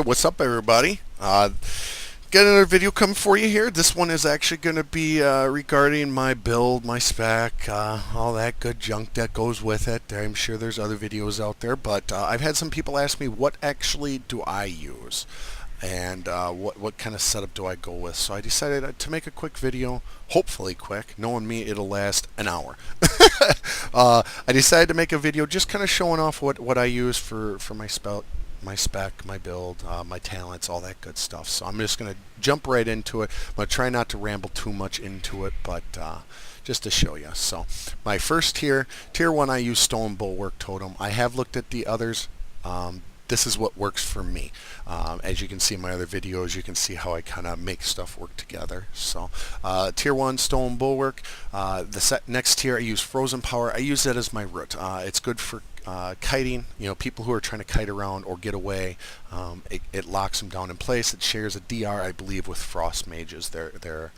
What's up, everybody? Got another video coming for you here. This one is actually going to be regarding my build, my spec, all that good junk that goes with it. I'm sure there's other videos out there, but I've had some people ask me what actually do I use and what kind of setup do I go with. So I decided to make a quick video, hopefully quick. Knowing me, it'll last an hour. I decided to make a video just kind of showing off what I use for my spec, my build, my talents, all that good stuff. So I'm just going to jump right into it. I'm going to try not to ramble too much into it, but just to show you. So my first tier 1, I use Stone Bulwark Totem. I have looked at the others. This is what works for me. As you can see in my other videos, you can see how I kind of make stuff work together. So tier 1, Stone Bulwark. Next tier, I use Frozen Power. I use that as my root. It's good for kiting, people who are trying to kite around or get away. It locks them down in place. It shares a DR, I believe, with Frost Mages. They're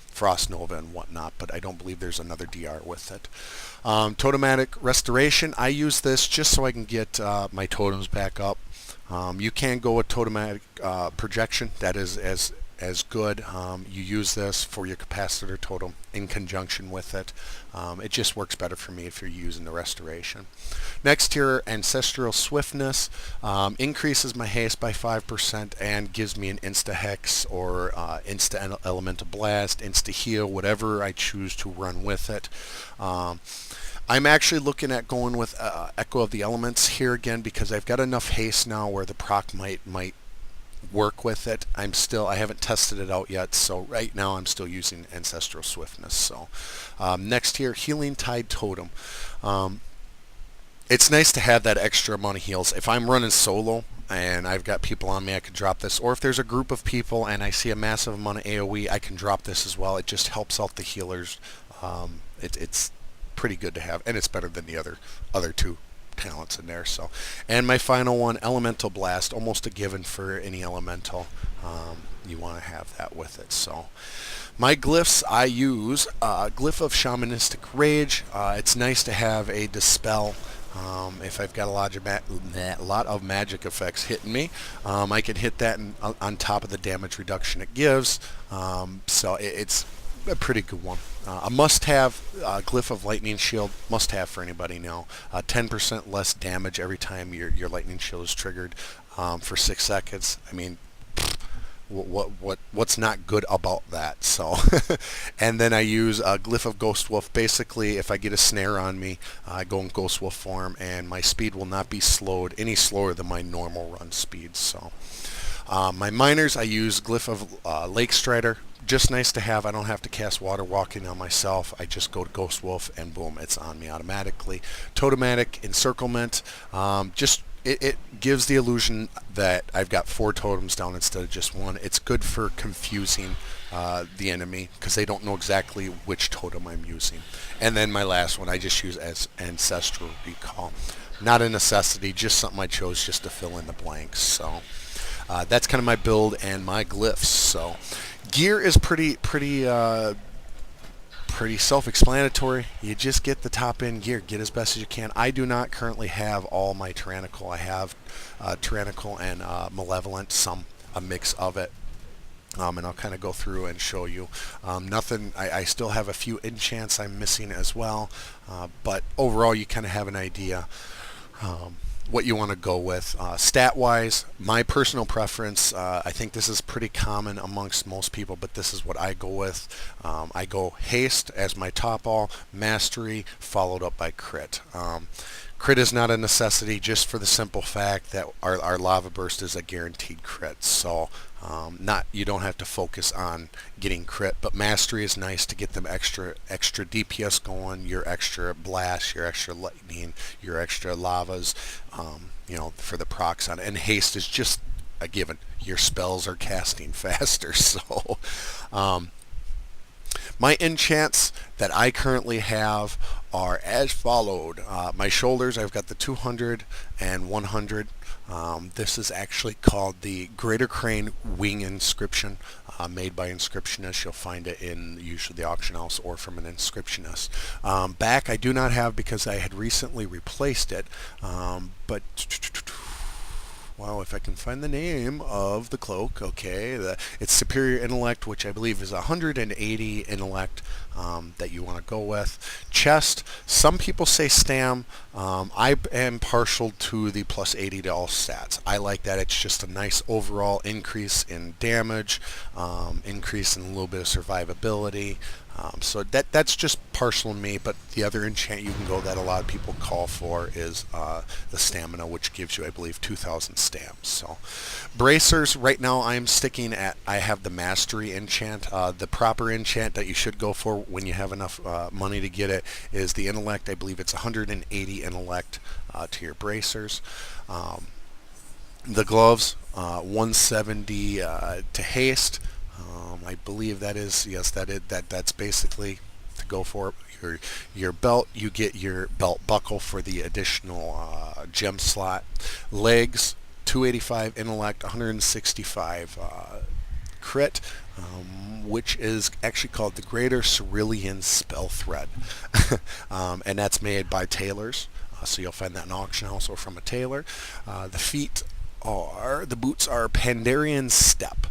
Frost Nova and whatnot, but I don't believe there's another DR with it. Totematic Restoration, I use this just so I can get my totems back up. You can go with Totematic Projection. That is as good. You use this for your capacitor totem in conjunction with it. It just works better for me if you're using the restoration. Next here, Ancestral Swiftness increases my haste by 5% and gives me an insta hex or insta elemental blast, insta heal, whatever I choose to run with it. I'm actually looking at going with Echo of the Elements here again because I've got enough haste now where the proc might work with it. I haven't tested it out yet, so right now I'm still using Ancestral Swiftness. So next here, Healing Tide Totem. It's nice to have that extra amount of heals. If I'm running solo and I've got people on me, I can drop this, or if there's a group of people and I see a massive amount of AoE, I can drop this as well. It just helps out the healers. It's pretty good to have, and it's better than the other two talents in there. So, and my final one, Elemental Blast, almost a given for any elemental. You want to have that with it. So my glyphs, I use Glyph of Shamanistic Rage. It's nice to have a Dispel. If I've got a lot of magic effects hitting me, I can hit that on top of the damage reduction it gives. So it's a pretty good one. A must-have, Glyph of Lightning Shield, must-have for anybody now. 10% less damage every time your Lightning Shield is triggered for 6 seconds. I mean, what's not good about that? So, and then I use a Glyph of Ghost Wolf. Basically, if I get a snare on me, I go in Ghost Wolf form, and my speed will not be slowed any slower than my normal run speed. So, my minors, I use Glyph of Lake Strider. Just nice to have. I don't have to cast Water Walking on myself. I just go to Ghost Wolf and boom, it's on me automatically. Totematic Encirclement. It gives the illusion that I've got 4 totems down instead of just 1. It's good for confusing the enemy because they don't know exactly which totem I'm using. And then my last one, I just use as Ancestral Recall. Not a necessity, just something I chose just to fill in the blanks. So that's kind of my build and my glyphs. So gear is pretty self-explanatory. You just get the top-end gear, get as best as you can. I do not currently have all my Tyrannical. I have Tyrannical and Malevolent, a mix of it. And I'll kind of go through and show you. I still have a few enchants I'm missing as well, but overall you kind of have an idea what you want to go with. Stat-wise, my personal preference, I think this is pretty common amongst most people, but this is what I go with. I go Haste as my top all, Mastery, followed up by Crit. Crit is not a necessity just for the simple fact that our Lava Burst is a guaranteed crit. So you don't have to focus on getting crit, but Mastery is nice to get them extra DPS going, your extra blast, your extra lightning, your extra lavas, for the procs on it. And Haste is just a given. Your spells are casting faster. So my enchants that I currently have are as followed. My shoulders, I've got the 200 and 100. This is actually called the Greater Crane Wing Inscription, made by Inscriptionist. You'll find it in usually the auction house or from an Inscriptionist. Back I do not have because I had recently replaced it, but Wow, if I can find the name of the cloak, okay. It's Superior Intellect, which I believe is 180 intellect that you want to go with. Chest, some people say stam. I am partial to the plus 80 to all stats. I like that. It's just a nice overall increase in damage, increase in a little bit of survivability. So that's just partial to me, but the other enchant you can go that a lot of people call for is the stamina, which gives you, I believe, 2,000 stamps. So bracers, right now I'm sticking at, I have the mastery enchant. The proper enchant that you should go for when you have enough money to get it is the intellect. I believe it's 180 intellect to your bracers. The gloves, 170 to haste. I believe that is, yes, that's basically to go for your belt. You get your belt buckle for the additional gem slot. Legs, 285 intellect, 165 crit, which is actually called the Greater Cerulean Spell Thread, and that's made by tailors. So you'll find that in auction house or from a tailor. The boots are Pandarian Step.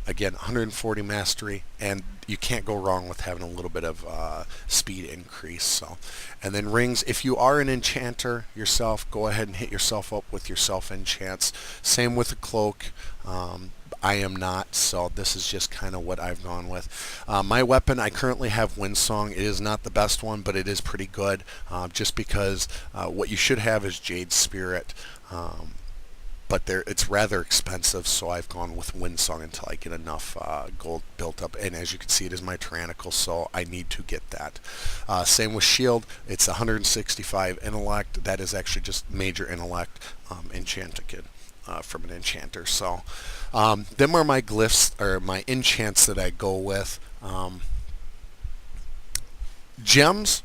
Again, 140 mastery, and you can't go wrong with having a little bit of speed increase. So, and then rings. If you are an enchanter yourself, go ahead and hit yourself up with your self enchants. Same with the cloak. I am not, so this is just kind of what I've gone with. My weapon, I currently have Windsong. It is not the best one, but it is pretty good. Just because what you should have is Jade Spirit. But it's rather expensive, so I've gone with Windsong until I get enough gold built up. And as you can see, it is my tyrannical, so I need to get that. Same with shield. It's 165 intellect. That is actually just major intellect enchanted from an enchanter. So them are my glyphs, or my enchants that I go with. Gems.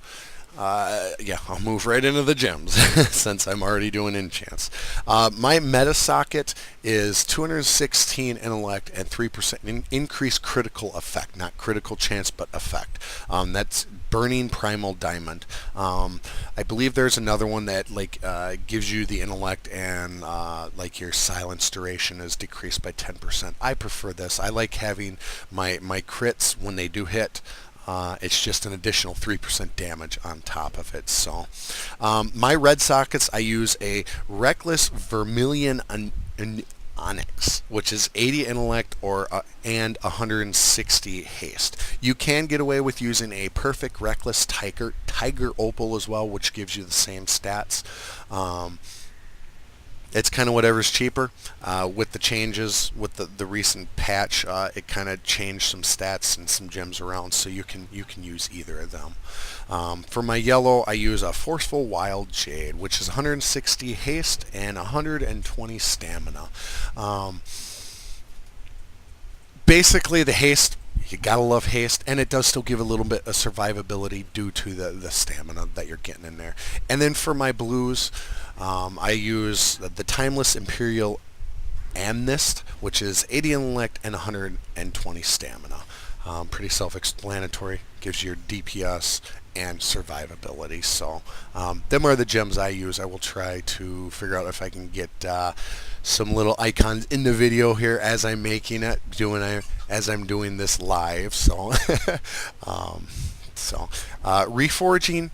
Yeah, I'll move right into the gems since I'm already doing enchants. My meta socket is 216 intellect and 3% increased critical effect, not critical chance, but effect. That's Burning Primal Diamond. I believe there's another one that gives you the intellect and your silence duration is decreased by 10%. I prefer this. I like having my crits when they do hit. It's just an additional 3% damage on top of it. So my red sockets, I use a Reckless Vermilion Onyx, which is 80 intellect and 160 haste. You can get away with using a Perfect Reckless Tiger Opal as well, which gives you the same stats. It's kind of whatever's cheaper. With the changes, with the recent patch, it kind of changed some stats and some gems around, so you can use either of them. For my yellow, I use a Forceful Wild Jade, which is 160 haste and 120 stamina. Basically, the haste, you gotta love haste, and it does still give a little bit of survivability due to the stamina that you're getting in there. And then for my blues, I use the Timeless Imperial Amnest, which is 80 intellect and 120 stamina. Pretty self-explanatory. Gives you your DPS and survivability. So them are the gems I use. I will try to figure out if I can get some little icons in the video here as I'm making it, as I'm doing this live. So reforging,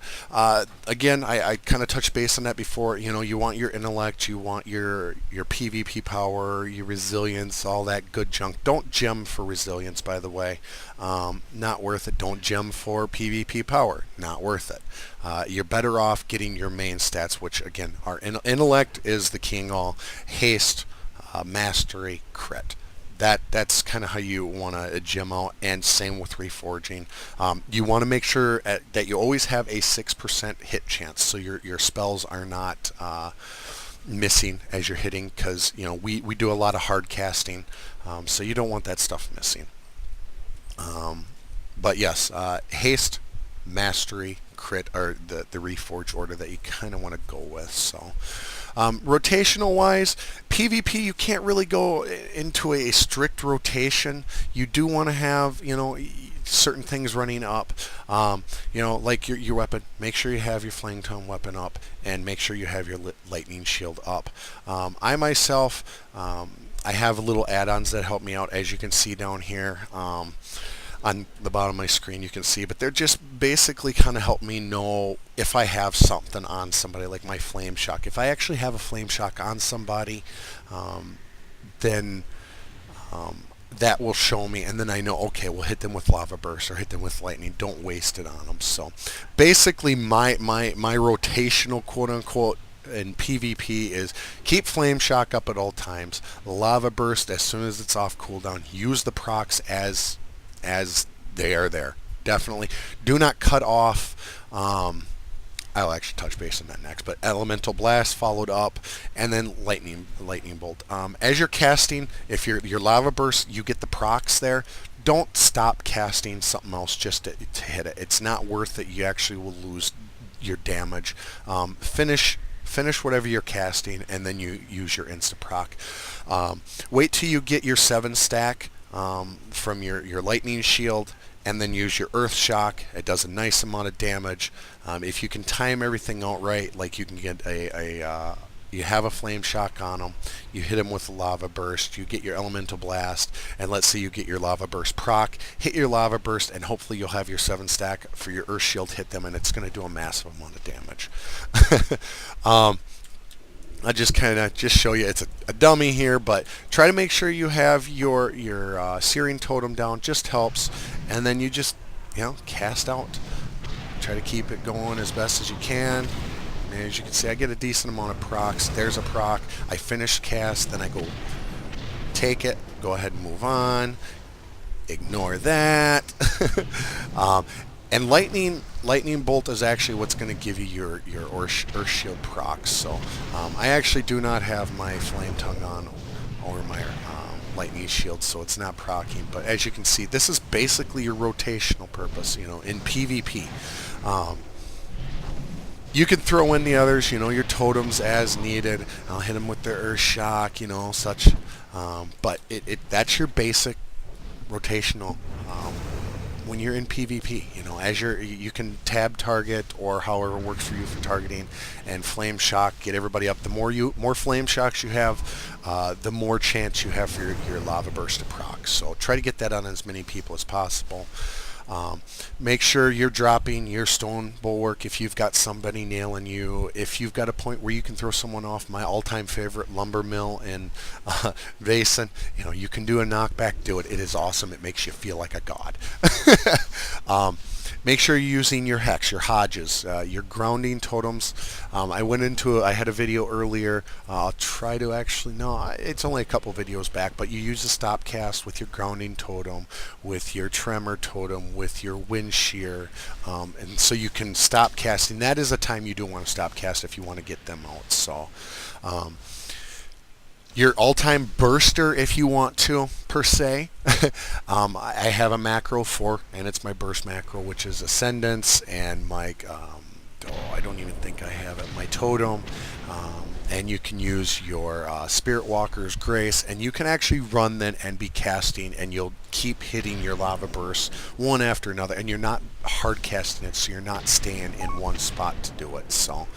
again, I kind of touched base on that before. You want your intellect, you want your PvP power, your resilience, all that good junk. Don't gem for resilience, by the way. Not worth it. Don't gem for PvP power. Not worth it. You're better off getting your main stats, which again are intellect is the king all, haste, mastery, crit. That's kind of how you want to gem out, and same with reforging. You want to make sure that you always have a 6% hit chance, so your spells are not missing as you're hitting, because we do a lot of hard casting, so you don't want that stuff missing. But yes, haste, mastery, crit are the reforge order that you kind of want to go with. So rotational wise, PvP, you can't really go into a strict rotation. You do want to have certain things running up. You know, like your weapon, make sure you have your flame tongue weapon up, and make sure you have your lightning shield up. I myself, I have little add-ons that help me out, as you can see down here. On the bottom of my screen you can see, but they're just basically kind of help me know if I have something on somebody, like my flame shock. If I actually have a flame shock on somebody, then that will show me, and then I know, okay, we'll hit them with lava burst or hit them with lightning. Don't waste it on them. So basically my rotational, quote unquote, in PvP is keep flame shock up at all times, lava burst as soon as it's off cooldown, use the procs as they are there. Definitely do not cut off. I'll actually touch base on that next, but elemental blast followed up, and then lightning bolt. As you're casting, if your lava burst, you get the procs there. Don't stop casting something else just to hit it. It's not worth it. You actually will lose your damage. Finish whatever you're casting, and then you use your insta proc. Wait till you get your 7 stack from your lightning shield, and then use your earth shock. It does a nice amount of damage. If you can time everything out right, like you can get you have a flame shock on them, you hit them with a lava burst, you get your elemental blast, and let's say you get your lava burst proc, hit your lava burst, and hopefully you'll have your 7 stack for your earth shield, hit them, and it's going to do a massive amount of damage. I just kind of show you, it's a dummy here, but try to make sure you have your searing totem down. Just helps, and then you just, you know, cast out. Try to keep it going as best as you can. And as you can see, I get a decent amount of procs. There's a proc. I finish cast, then I go take it, go ahead and move on. Ignore that. And lightning bolt is actually what's going to give you your earth shield procs. So I actually do not have my flame tongue on or my lightning shield, so it's not proccing. But as you can see, this is basically your rotational purpose. You know, in PvP, you can throw in the others. You know, your totems as needed. I'll hit them with their earth shock. You know, such. But that's your basic rotational. When you're in PvP, you know, as you can tab target or however works for you for targeting, and flame shock, get everybody up. The more flame shocks you have, the more chance you have for your lava burst to proc. So try to get that on as many people as possible. Make sure you're dropping your stone bulwark if you've got somebody nailing you. If you've got a point where you can throw someone off, my all-time favorite, lumber mill in Vaesen, you know, you can do a knockback. Do it. It is awesome. It makes you feel like a god. Make sure you're using your hex, your hodges, your grounding totems. I had a video earlier. I'll try to it's only a couple videos back, but you use a stop cast with your grounding totem, with your tremor totem, with your wind shear, and so you can stop casting. That is a time you do want to stop cast if you want to get them out. So your all-time burster, if you want to, per se. I have a macro for, and it's my burst macro, which is Ascendance, and my, I don't even think I have it, my totem, and you can use your Spirit Walker's Grace, and you can actually run then and be casting, and you'll keep hitting your lava bursts one after another, and you're not hard casting it, so you're not staying in one spot to do it. So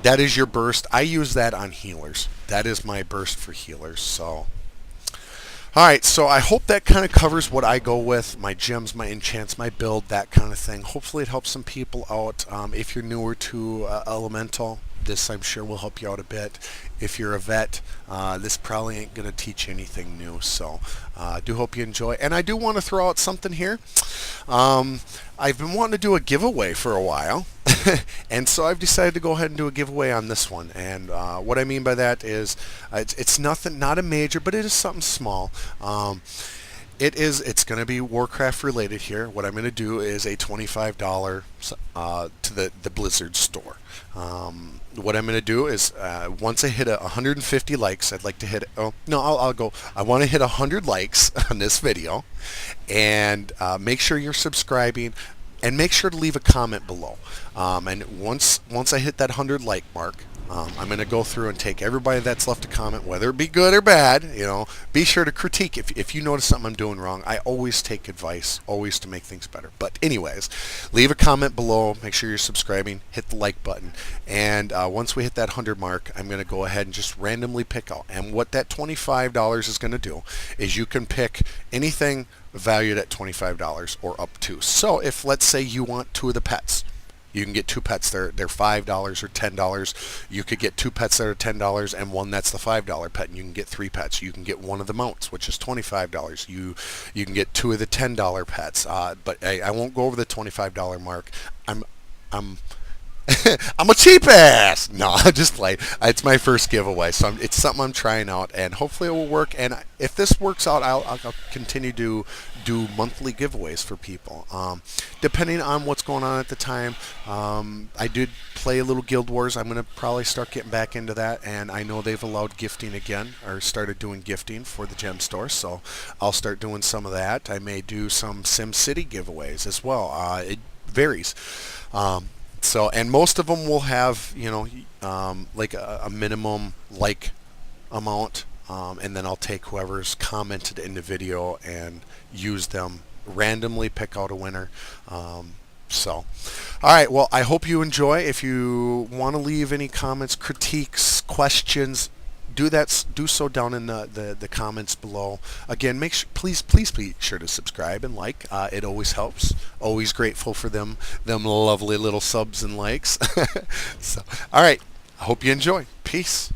that is your burst. I use that on healers. That is my burst for healers. So, alright, so I hope that kind of covers what I go with, my gems, my enchants, my build, that kind of thing. Hopefully it helps some people out. If you're newer to Elemental, this I'm sure will help you out a bit. If you're a vet, this probably ain't going to teach you anything new. So I do hope you enjoy. And I do want to throw out something here. I've been wanting to do a giveaway for a while. And so I've decided to go ahead and do a giveaway on this one. And what I mean by that is it's nothing, not a major, but it is something small. It's going to be Warcraft related here. What I'm going to do is a $25 to the Blizzard store. What I'm going to do is once I hit 150 likes, I'd like to hit, I want to hit 100 likes on this video, and make sure you're subscribing. and make sure to leave a comment below. And once I hit that 100 like mark, I'm going to go through and take everybody that's left a comment, whether it be good or bad. Be sure to critique if you notice something I'm doing wrong. I always take advice, always, to make things better. But anyways, leave a comment below. Make sure you're subscribing. Hit the like button. And once we hit that 100 mark, I'm going to go ahead and just randomly pick out. And what that $25 is going to do is you can pick anything valued at $25 or up to. So if, let's say, you want 2 of the pets, you can get 2 pets. They're $5 or $10. You could get 2 pets that are $10 and one that's the $5 pet, and you can get 3 pets. You can get one of the mounts, which is $25. You can get 2 of the $10 pets. But I won't go over the $25 mark. I'm I'm a cheap ass. No, just play. It's my first giveaway, so it's something I'm trying out, and hopefully it will work. And if this works out, I'll continue to do monthly giveaways for people, depending on what's going on at the time. I did play a little Guild Wars. I'm going to probably start getting back into that, and I know they've allowed gifting again, or started doing gifting for the gem store, so I'll start doing some of that. I may do some SimCity giveaways as well. It varies. So, and most of them will have, like a minimum like amount, and then I'll take whoever's commented in the video and use them, randomly pick out a winner. So, all right, well, I hope you enjoy. If you want to leave any comments, critiques, questions, do so down in the comments below. Again, please be sure to subscribe and like. It always helps. Always grateful for them lovely little subs and likes. So, all right, I hope you enjoy. Peace.